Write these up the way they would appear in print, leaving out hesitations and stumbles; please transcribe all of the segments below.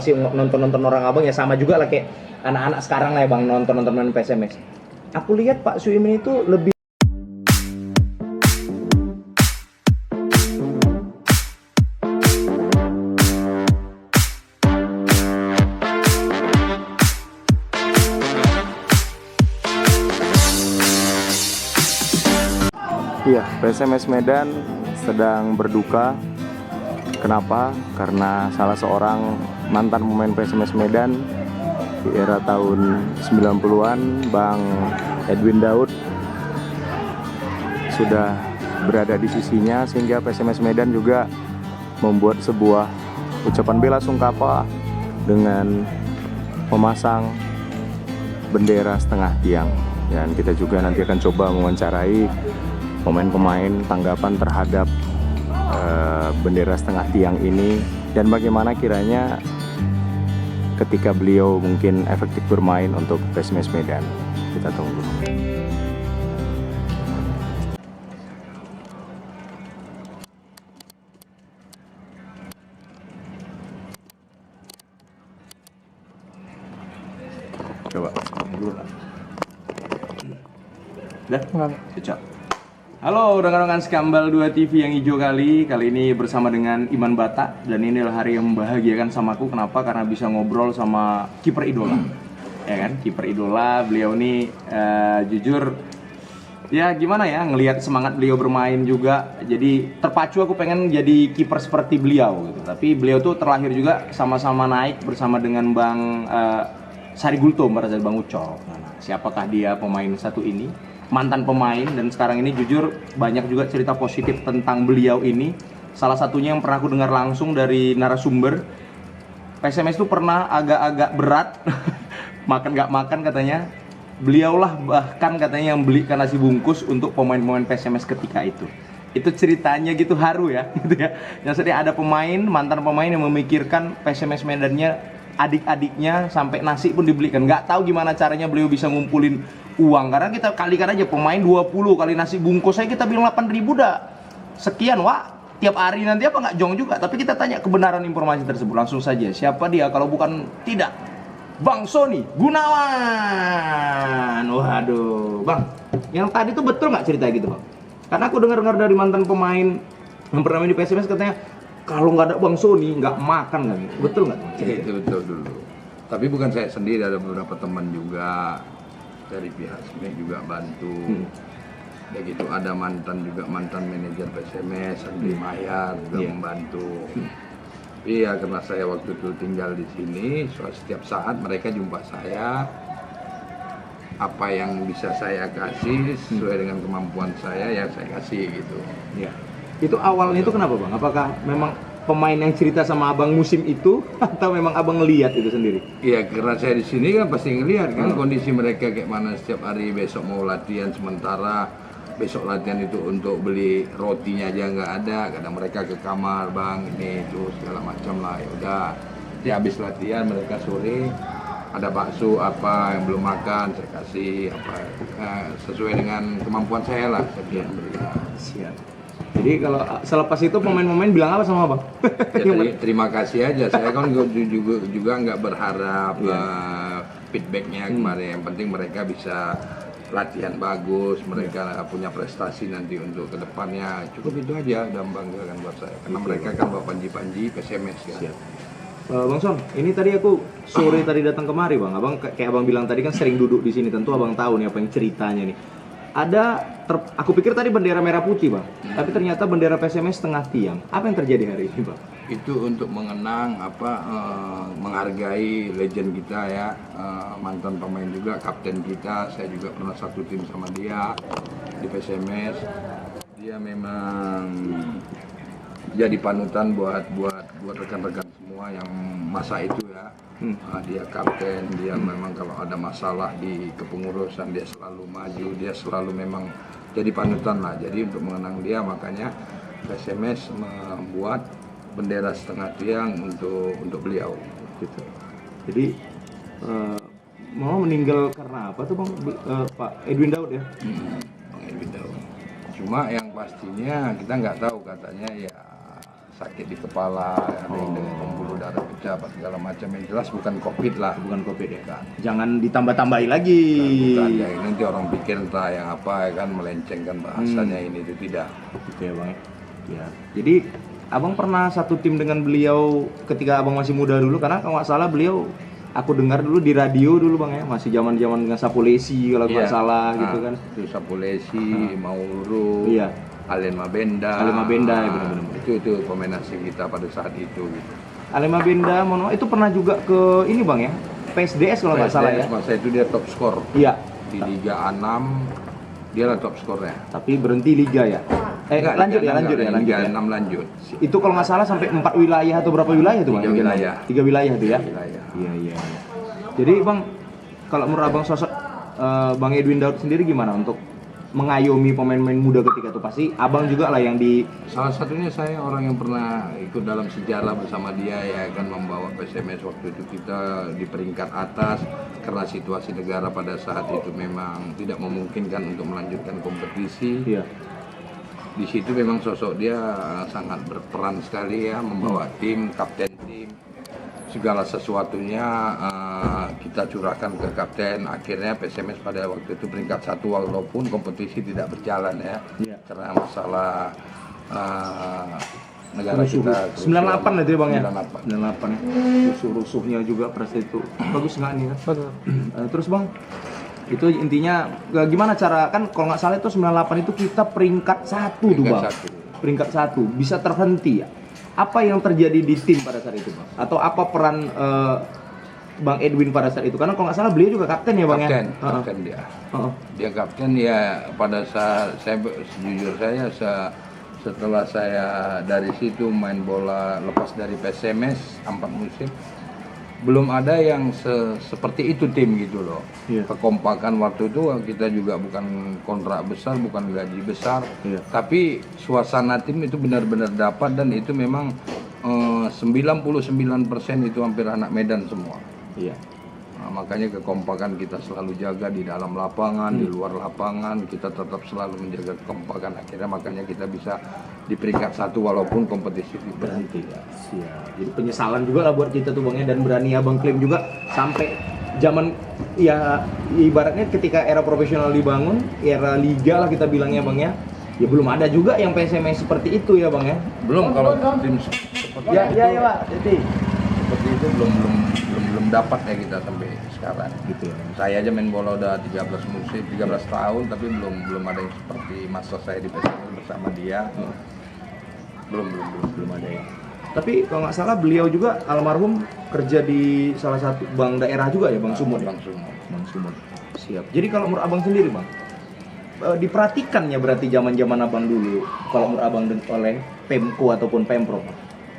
masih nonton orang abang ya sama juga lah kayak anak-anak sekarang lah ya bang nonton main PSMS. Aku lihat Pak Suimin itu lebih Iya, PSMS Medan sedang berduka. Kenapa? Karena salah seorang mantan pemain PSMS Medan di era tahun 90-an, Bang Edwin Daud, sudah berada di sisinya, sehingga PSMS Medan juga membuat sebuah ucapan bela sungkawa dengan memasang bendera setengah tiang. Dan kita juga nanti akan coba mewawancarai pemain-pemain tanggapan terhadap bendera setengah tiang ini dan bagaimana kiranya ketika beliau mungkin efektif bermain untuk PSMS Medan. Kita tunggu. Coba dulu. Dah, cocok. Halo rekan-rekan Skambal 2 TV yang hijau kali ini bersama dengan Iman Bata. Dan ini adalah hari yang membahagiakan sama aku. Kenapa? Karena bisa ngobrol sama kiper idola. Ya kan, kiper idola. Beliau ini jujur ya gimana ya, ngelihat semangat beliau bermain juga. Jadi terpacu aku pengen jadi kiper seperti beliau gitu. Tapi beliau tuh terlahir juga sama-sama naik bersama dengan Bang Sari Gultom, pada Bang Ucok. Nah, siapakah dia pemain satu ini? Mantan pemain, dan sekarang ini jujur banyak juga cerita positif tentang beliau ini. Salah satunya yang pernah aku dengar langsung dari narasumber, PSMS itu pernah agak-agak berat makan gak makan katanya. Beliaulah bahkan katanya yang belikan nasi bungkus untuk pemain-pemain PSMS ketika itu. Itu ceritanya gitu haru ya gitu ya. Yang sedih ada pemain, mantan pemain yang memikirkan PSMS Medannya, adik-adiknya, sampai nasi pun dibelikan. Nggak tahu gimana caranya beliau bisa ngumpulin uang, karena kita kalikan aja pemain 20 kali nasi bungkus saya kita bilang 8.000 dah sekian wak tiap hari, nanti apa nggak jong juga. Tapi kita tanya kebenaran informasi tersebut langsung saja. Siapa dia kalau bukan tidak Bang Sony Gunawan. Waduh Bang, yang tadi tuh betul nggak cerita gitu Bang? Karena aku dengar-dengar dari mantan pemain yang pernah main di PSMS katanya kalau nggak ada Bang Sony nggak makan kan, betul nggak? Itu betul dulu. Tapi bukan saya sendiri, ada beberapa teman juga dari pihak SMEK juga bantu. Ya gitu, ada mantan manajer PSMS Andri Mahyar juga membantu. Iya, karena saya waktu itu tinggal di sini, setiap saat mereka jumpa saya, apa yang bisa saya kasih sesuai dengan kemampuan saya ya saya kasih gitu. Ya. Itu awalnya itu kenapa Bang? Apakah memang pemain yang cerita sama abang musim itu atau memang abang ngelihat itu sendiri? Iya, karena saya di sini kan pasti ngelihat kan kondisi mereka kayak mana setiap hari. Besok mau latihan sementara, besok latihan itu untuk beli rotinya aja nggak ada. Kadang mereka ke kamar, Bang ini itu segala macam lah. Ya udah, ya habis latihan mereka sore ada bakso apa yang belum makan saya kasih apa sesuai dengan kemampuan saya lah saya berikan. Siap. Jadi kalau selepas itu pemain-pemain bilang apa sama Bang? Ya, terima kasih aja. Saya kan juga nggak berharap feedbacknya kemarin. Yang penting mereka bisa latihan bagus, mereka punya prestasi nanti untuk kedepannya. Cukup itu aja, dan membanggakan buat saya. Karena mereka kan bawa panji-panji PSMS kan. Siap. Bang Son, ini tadi aku sore tadi datang kemari Bang. Abang kayak Abang bilang tadi kan sering duduk di sini. Tentu Abang tahu nih apa yang ceritanya nih. Aku pikir tadi bendera merah putih Bang, tapi ternyata bendera PSMS setengah tiang. Apa yang terjadi hari ini Bang? Itu untuk mengenang menghargai legend kita ya, mantan pemain juga, kapten kita. Saya juga pernah satu tim sama dia di PSMS. Dia memang jadi panutan buat rekan-rekan semua yang masa itu ya. Dia kapten, dia memang kalau ada masalah di kepengurusan dia selalu maju, dia selalu memang jadi panutan lah. Jadi untuk mengenang dia makanya PSMS membuat bendera setengah tiang untuk beliau gitu. Jadi mau meninggal karena apa tuh Bang? Pak Edwin Daud ya? Bang Edwin Daud. Cuma yang pastinya kita nggak tahu, katanya ya sakit di kepala, ada yang dengan pembuluh darah pecah, apa segala macam. Yang jelas bukan COVID lah. Bukan COVID ya. Bukan. Jangan ditambah-tambahi lagi. Bukan, ya, nanti orang pikir entah yang apa ya kan, melencengkan bahasanya ini itu tidak. Gitu ya bang ya. Ya. Jadi abang pernah satu tim dengan beliau ketika abang masih muda dulu, karena kalau nggak salah beliau aku dengar dulu di radio dulu bang ya, masih zaman-zaman dengan Sapulesi kalau nggak salah gitu kan. Itu Sapulesi, Mauro, Iya. Alema Benda. Alema Benda, ya benar-benar. Itu pemain asing kita pada saat itu gitu. Alema Benda, itu pernah juga ke ini bang ya, PSDS kalau nggak salah ya. Masa itu dia top skor Iya. di Liga A6, dia lah top skornya. Tapi berhenti liga ya. Lanjut ya. Liga 6 lanjut. Itu kalau nggak salah sampai 4 wilayah atau berapa wilayah tuh bang? 3 wilayah. 3 wilayah tuh ya. Wilayah. Iya. Jadi bang, kalau menurut abang sosok Bang Edwin Daud sendiri gimana untuk mengayomi pemain-pemain muda ketika itu? Pasti abang juga lah yang di Salah satunya saya orang yang pernah ikut dalam sejarah bersama dia ya kan, membawa PSMS waktu itu kita di peringkat atas karena situasi negara pada saat itu memang tidak memungkinkan untuk melanjutkan kompetisi. Iya. Di situ memang sosok dia sangat berperan sekali ya, membawa tim, kapten tim, segala sesuatunya kita curahkan ke kapten. Akhirnya PSMS pada waktu itu peringkat 1 walaupun kompetisi tidak berjalan ya, karena masalah negara kita. 98 lah itu ya bang ya. 98. 98 ya. Rusuh-rusuhnya juga pada saat itu. Bagus nggak nih kan? Terus bang, itu intinya gimana cara, kan kalau nggak salah itu 98 itu kita peringkat 1 tuh bang. Peringkat 1 bisa terhenti ya. Apa yang terjadi di tim pada saat itu bang? Atau apa peran Bang Edwin pada saat itu? Karena kalau nggak salah beliau juga kapten ya bang ya. Kapten dia. Dia kapten ya. Pada saat sejujur saya setelah saya dari situ main bola lepas dari PSMS 4 musim, belum ada yang seperti itu tim gitu loh. Kekompakan waktu itu kita juga bukan kontrak besar, bukan gaji besar, tapi suasana tim itu benar-benar dapat, dan itu memang 99% itu hampir anak Medan semua. Nah, makanya kekompakan kita selalu jaga di dalam lapangan, di luar lapangan, kita tetap selalu menjaga kekompakan. Akhirnya makanya kita bisa di peringkat 1 walaupun kompetisi berhenti. Siap. Jadi penyesalan juga lah buat kita tuh bang ya, dan berani abang klaim juga sampai zaman ya ibaratnya ketika era profesional dibangun, era liga lah kita bilangnya bang ya. Ya belum ada juga yang PSMS seperti itu ya bang ya. Belum, kalau tim seperti Ya Pak. Jadi seperti itu belum dapat ya kita sampai sekarang gitu ya. Saya aja main bola udah 13 musim, 13 tahun, tapi belum ada yang seperti masa saya di PSMS bersama dia. Belum ada ya. Tapi kalau nggak salah beliau juga almarhum kerja di salah satu bank daerah juga ya, Bang Sumut. Bang Sumut. Siap. Jadi kalau menurut abang sendiri bang, diperhatikannya berarti zaman-zaman abang dulu kalau menurut abang oleh Pemko ataupun Pemprov?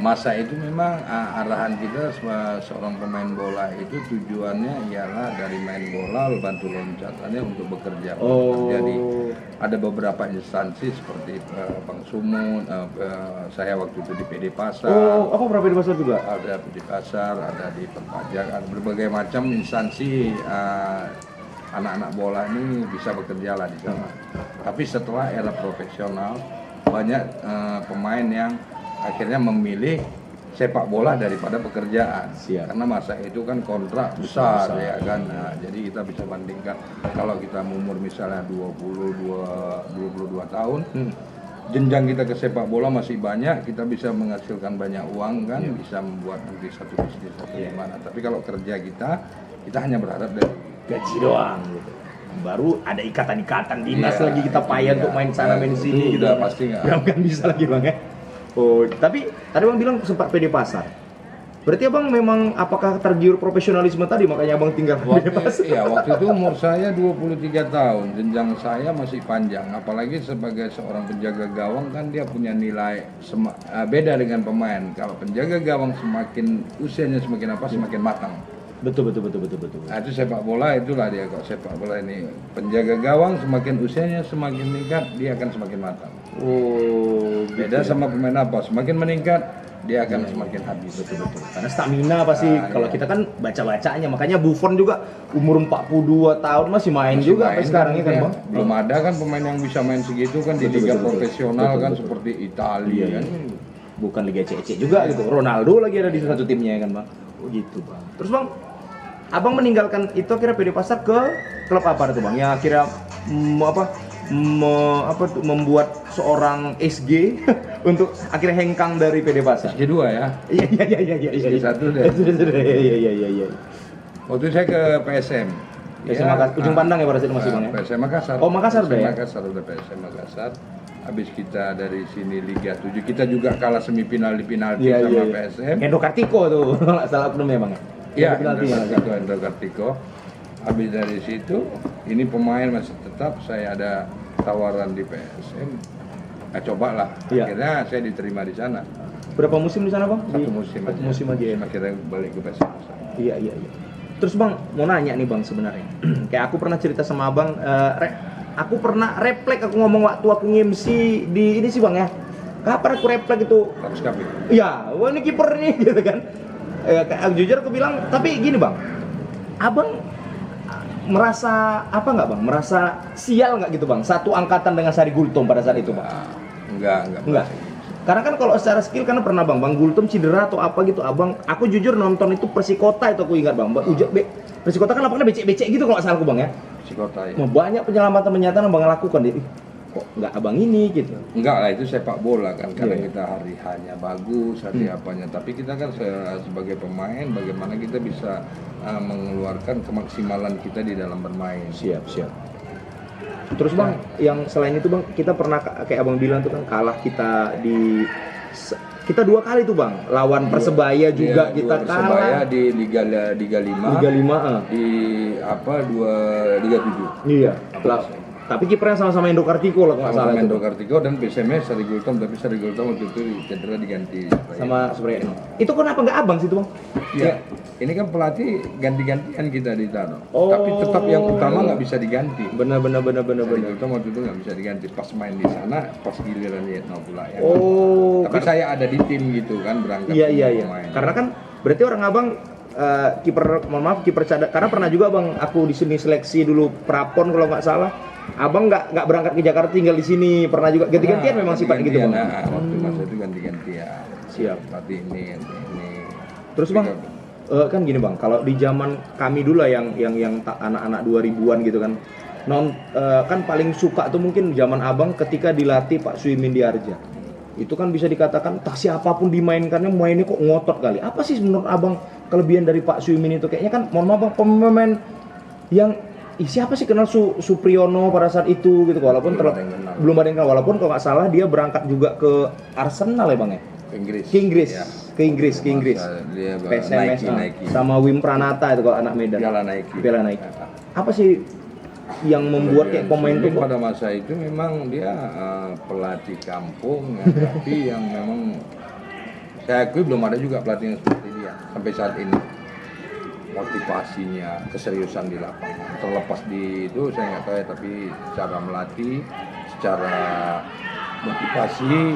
Masa itu memang arahan kita seorang pemain bola itu tujuannya ialah dari main bola bantu loncatannya untuk bekerja. Jadi ada beberapa instansi seperti Bang Sumut, saya waktu itu di PD Pasar. Apa berapa di pasar juga? Ada PD Pasar, ada di perpajakan, ada berbagai macam instansi. Anak-anak bola ini bisa bekerja lah di sana. Tapi setelah era profesional, banyak pemain yang akhirnya memilih sepak bola daripada pekerjaan. Karena masa itu kan kontrak besar ya kan. Nah, jadi kita bisa bandingkan kalau kita umur misalnya 22 tahun, jenjang kita ke sepak bola masih banyak, kita bisa menghasilkan banyak uang kan, bisa membuat nanti satu bisnis atau gimana. Tapi kalau kerja kita hanya berharap dari gaji doang gitu. Baru ada ikatan-ikatan dinas lagi kita payah untuk main sana main sini gitu. Pasti nggak. Kan bisa lagi bang ya. Tapi tadi bang bilang sempat PD Pasar. Berarti abang memang apakah tergiur profesionalisme tadi makanya abang tinggal PD Pasar? Iya, waktu itu umur saya 23 tahun, jenjang saya masih panjang. Apalagi sebagai seorang penjaga gawang kan dia punya nilai beda dengan pemain. Kalau penjaga gawang semakin usianya semakin semakin matang. Betul. Nah, itu sepak bola itulah dia kok sepak bola ini. Penjaga gawang semakin usianya semakin meningkat dia akan semakin matang. Beda sama pemain apa? Semakin meningkat dia akan semakin habis. Betul. Karena stamina pasti kalau kita kan baca-bacanya, makanya Buffon juga umur 42 tahun masih main juga sampai sekarang ini kan bang. Belum ada kan pemain yang bisa main segitu kan di liga profesional kan seperti Italia kan. bukan Liga CEC juga gitu. Ronaldo lagi ada di satu timnya ya kan bang. Oh gitu bang. Terus bang, abang meninggalkan itu akhirnya PD Pasar ke klub apa itu bang? Yang akhirnya membuat seorang SG untuk akhirnya hengkang dari PD Pasar. SG2 ya. Iya. SG1 deh. Iya. Waktu saya ke PSM. PSM Makassar, ujung pandang ya pada saat itu masih bang ya? PSM Makassar. Oh Makassar udah PSM ya? Makassar udah PSM Makassar. Habis kita dari sini Liga 7, kita juga kalah semifinal di penalti sama PSM. Endo Kartiko tuh, nggak salah namanya bang ya? Iya, penalti ya. Endo Kartiko. Habis dari situ, ini pemain masih tetap, saya ada tawaran di PSM. Nah, cobalah. Iya. Akhirnya saya diterima di sana. Berapa musim di sana bang? Satu musim Satu musim aja ya. Akhirnya balik ke PSM. Iya. Terus bang, mau nanya nih bang sebenarnya. Kayak aku pernah cerita sama abang, aku pernah refleks aku ngomong waktu aku nge-MC di ini sih bang ya. Kapan aku refleks itu? Harus kami. Iya, wah ini kiper nih gitu kan. Kayak jujur aku bilang, tapi gini bang, abang merasa apa nggak bang? Merasa sial nggak gitu bang? Satu angkatan dengan Sari Gultom pada saat itu bang? Enggak. Karena kan kalau secara skill karena pernah bang Gultom cedera atau apa gitu abang, aku jujur nonton itu Persikota itu aku ingat bang, Persikota kan lapangannya becek-becek gitu kalau nggak salah aku bang ya. Persikota ya. Banyak penyelamatan yang abang lakukan deh. Kok nggak abang ini gitu? Enggak lah, itu sepak bola kan, karena Iya. kita hari hanya bagus, hari apanya. Tapi kita kan sebagai pemain, bagaimana kita bisa mengeluarkan kemaksimalan kita di dalam bermain. Siap. Terus bang, yang selain itu bang, kita pernah kayak abang bilang tuh kan kalah kita kita 2 kali tuh bang, lawan Persebaya juga Iya, kita dua Persebaya kalah. di Liga 5, Liga 5 di Liga 7. Iya. Tapi kipernya sama-sama Endo Kartiko lah kalau nggak salah Sama itu. Endo Kartiko dan PSMS Sari Gultom, tapi Sari Gultom waktu itu cedera diganti Sama Supriyatno. Itu kenapa nggak abang situ bang? Iya. Ini kan pelatih ganti-gantian kita di sana. Oh. Tapi tetap yang utama nggak bisa diganti. Benar. Sari Gultom waktu itu nggak bisa diganti. Pas main di sana, pas giliran Yetno pula ya. Oh. Tapi saya ada di tim gitu kan, berangkat Iya. semua pemain. Karena kan berarti orang abang kiper cadangan. Karena pernah juga bang, aku di sini seleksi dulu Prapon kalau nggak salah. Abang nggak berangkat ke Jakarta, tinggal di sini. Pernah juga ganti-gantian memang sifat gitu bang. Nah, waktu masa itu ganti-gantian. Siap. Pelatih ini, ganti ini. Terus bang, kan gini bang, kalau di zaman kami dulu lah yang anak-anak 2000-an gitu kan, kan paling suka tuh mungkin zaman abang ketika dilatih Pak Suimin Diarja. Itu kan bisa dikatakan tak siapapun dimainkannya mainnya kok ngotot kali. Apa sih menurut abang kelebihan dari Pak Suimin itu? Kayaknya kan mohon maaf bang, pemain yang siapa sih kenal Supriyono pada saat itu gitu, walaupun belum ada yang kenal, walaupun kalau nggak salah dia berangkat juga ke Arsenal ya bang ya, ke Inggris Dia PSMS Nike. sama Wim Pranata itu kalau anak Medan Piala Nike. Apa sih yang membuat kayak pemain itu pada masa itu memang dia pelatih kampung ya, tapi yang memang saya akui belum ada juga pelatih yang seperti dia sampai saat ini. Motivasinya, keseriusan di lapangan. Terlepas di itu saya nggak tahu ya, tapi secara melatih, secara motivasi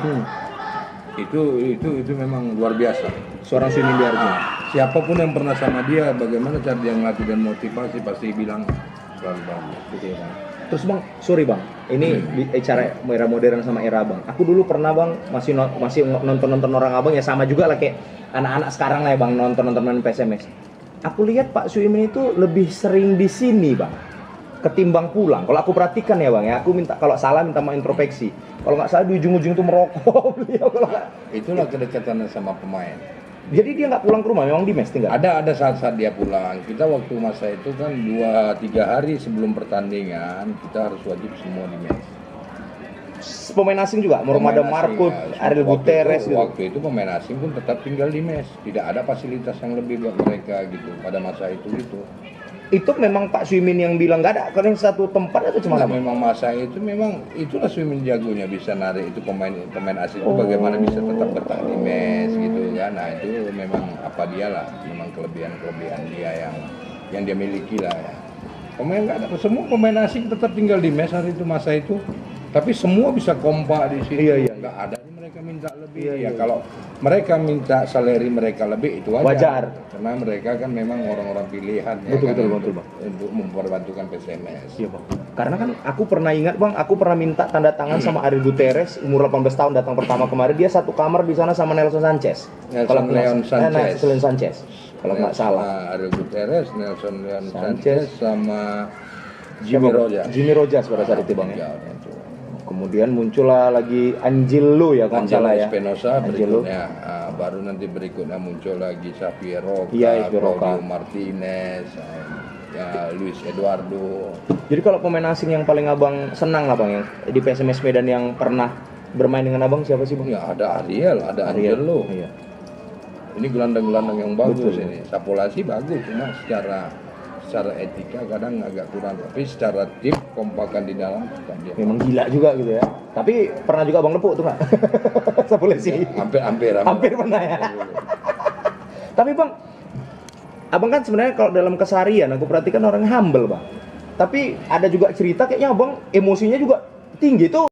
itu memang luar biasa. seorang Suimin Diarja? Siapapun yang pernah sama dia, bagaimana cara dia melatih dan motivasi pasti bilang selalu bagus. Gitu ya bang. Terus bang, sorry bang, ini cara era modern sama era bang. Aku dulu pernah bang masih nonton orang abang ya, sama juga lah kayak anak-anak sekarang lah ya bang, nonton main PSMS. Aku lihat Pak Suimin itu lebih sering di sini bang, ketimbang pulang. Kalau aku perhatikan ya bang ya, aku kalau salah minta mau introspeksi. Kalau nggak salah di ujung-ujung itu merokok beliau. Itulah kedekatannya sama pemain. Jadi dia nggak pulang ke rumah, memang di mes tinggal. Ada saat-saat dia pulang. Kita waktu masa itu kan 2-3 hari sebelum pertandingan kita harus wajib semua di mes. Pemain asing juga, Mormada Marco, Ariel Guterres gitu. Waktu itu pemain asing pun tetap tinggal di mes. Tidak ada fasilitas yang lebih buat mereka gitu pada masa itu gitu. Itu memang Pak Suimin yang bilang nggak ada, karena satu tempat atau cuma Nah, memang masa itu memang itulah Suimin jagonya, bisa narik itu pemain asing itu bagaimana bisa tetap bertahan di mes gitu kan. Nah itu memang apa dia lah, memang kelebihan dia yang dia miliki lah ya. Semua pemain asing tetap tinggal di mes hari itu masa itu, tapi semua bisa kompak di sini. Iya. Nggak ada mereka minta lebih. Iya, Ya iya. kalau mereka minta salary mereka lebih itu wajar. Wajar. Karena mereka kan memang orang-orang pilihan ya Betul, kan, betul, untuk, betul, Bang. untuk memperbantukan PSMS. Iya bang. Karena kan aku pernah ingat bang, aku pernah minta tanda tangan sama Ariel Gutierrez umur 18 tahun datang pertama kemarin, dia satu kamar di sana sama Nelson Sanchez. Nelson Leon Sanchez. Nelson Leon Sanchez. Kalau nggak salah. Ariel Gutierrez, Nelson Leon Sanchez. Sanchez sama Siapa, Jimmy Bang? Rojas. Jimmy Rojas pada saat itu bang ya. Ya, itu. Kemudian muncullah lagi Angelo ya kalau nggak Angelo salah ya. Espinosa Angelo. berikutnya, baru nanti berikutnya muncul lagi Xavier Roca, Iya, Xavier Roca. Claudio Martinez, ya Luis Eduardo. Jadi kalau pemain asing yang paling abang senang lah bang yang di PSMS Medan yang pernah bermain dengan abang siapa sih bang? Ya ada Ariel, ada Angelo. Iya. Ini gelandang-gelandang yang bagus Betul. ini. Sapolasi bagus, cuma secara etika kadang agak kurang. Tapi secara tim kompakan di dalam bukan dia. Memang gila juga gitu ya. Tapi pernah juga abang lepuk tuh nggak? Boleh sih. Hampir pernah ya. Tapi bang, abang kan sebenarnya kalau dalam keseharian aku perhatikan orang humble bang. Tapi ada juga cerita kayaknya abang emosinya juga tinggi tuh.